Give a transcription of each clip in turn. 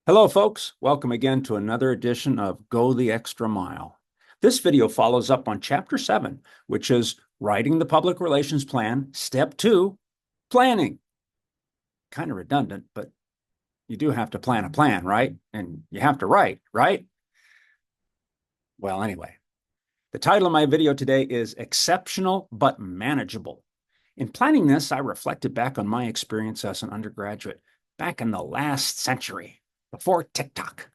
Hello, folks. Welcome again to another edition of Go the Extra Mile. This video follows up on Chapter 7, which is Writing the Public Relations Plan, Step 2, Planning. Kind of redundant, but you do have to plan a plan, right? And you have to write, right? Well, anyway, the title of my video today is Exceptional but Manageable. In planning this, I reflected back on my experience as an undergraduate back in the last century, before TikTok.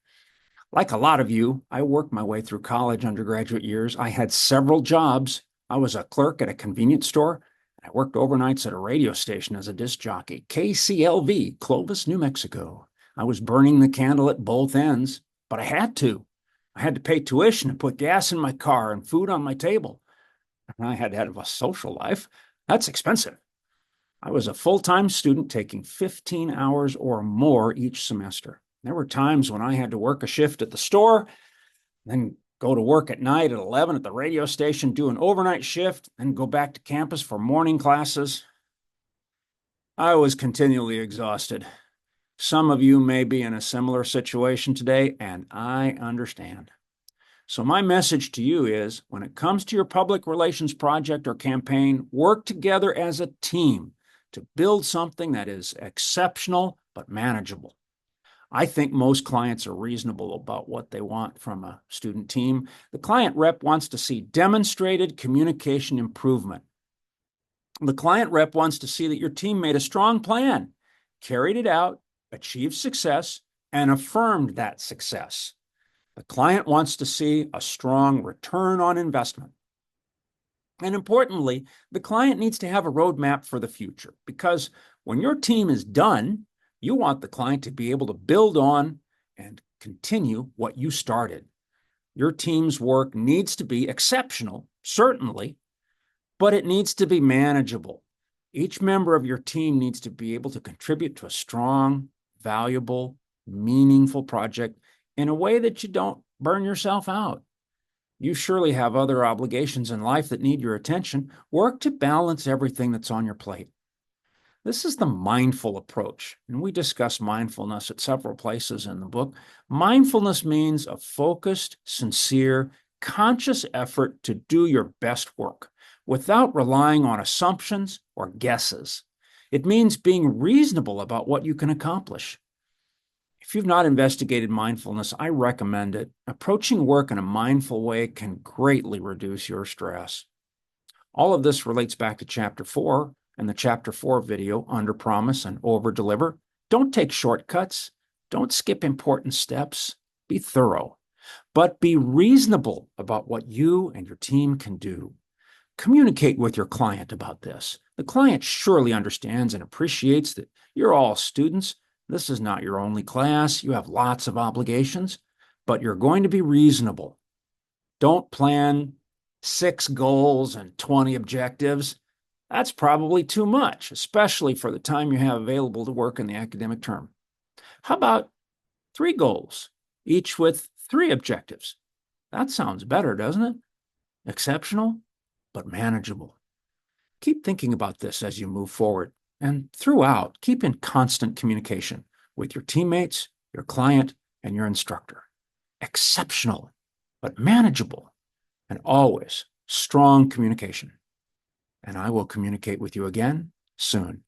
Like a lot of you, I worked my way through college undergraduate years. I had several jobs. I was a clerk at a convenience store. I worked overnights at a radio station as a disc jockey, KCLV, Clovis, New Mexico. I was burning the candle at both ends, but I had to. I had to pay tuition and put gas in my car and food on my table. And I had to have a social life. That's expensive. I was a full-time student taking 15 hours or more each semester. There were times when I had to work a shift at the store, then go to work at night at 11 at the radio station, do an overnight shift, then go back to campus for morning classes. I was continually exhausted. Some of you may be in a similar situation today, and I understand. So my message to you is, when it comes to your public relations project or campaign, work together as a team to build something that is exceptional but manageable. I think most clients are reasonable about what they want from a student team. The client rep wants to see demonstrated communication improvement. The client rep wants to see that your team made a strong plan, carried it out, achieved success, and affirmed that success. The client wants to see a strong return on investment. And importantly, the client needs to have a roadmap for the future, because when your team is done, you want the client to be able to build on and continue what you started. Your team's work needs to be exceptional, certainly, but it needs to be manageable. Each member of your team needs to be able to contribute to a strong, valuable, meaningful project in a way that you don't burn yourself out. You surely have other obligations in life that need your attention. Work to balance everything that's on your plate. This is the mindful approach, and we discuss mindfulness at several places in the book. Mindfulness means a focused, sincere, conscious effort to do your best work without relying on assumptions or guesses. It means being reasonable about what you can accomplish. If you've not investigated mindfulness, I recommend it. Approaching work in a mindful way can greatly reduce your stress. All of this relates back to Chapter 4 and the Chapter 4 video, Under Promise and Over Deliver. Don't take shortcuts. Don't skip important steps. Be thorough, but be reasonable about what you and your team can do. Communicate with your client about this. The client surely understands and appreciates that you're all students. This is not your only class. You have lots of obligations, but you're going to be reasonable. Don't plan 6 goals and 20 objectives. That's probably too much, especially for the time you have available to work in the academic term. How about 3 goals, each with 3 objectives? That sounds better, doesn't it? Exceptional, but manageable. Keep thinking about this as you move forward, and throughout, keep in constant communication with your teammates, your client, and your instructor. Exceptional, but manageable, and always strong communication. And I will communicate with you again soon.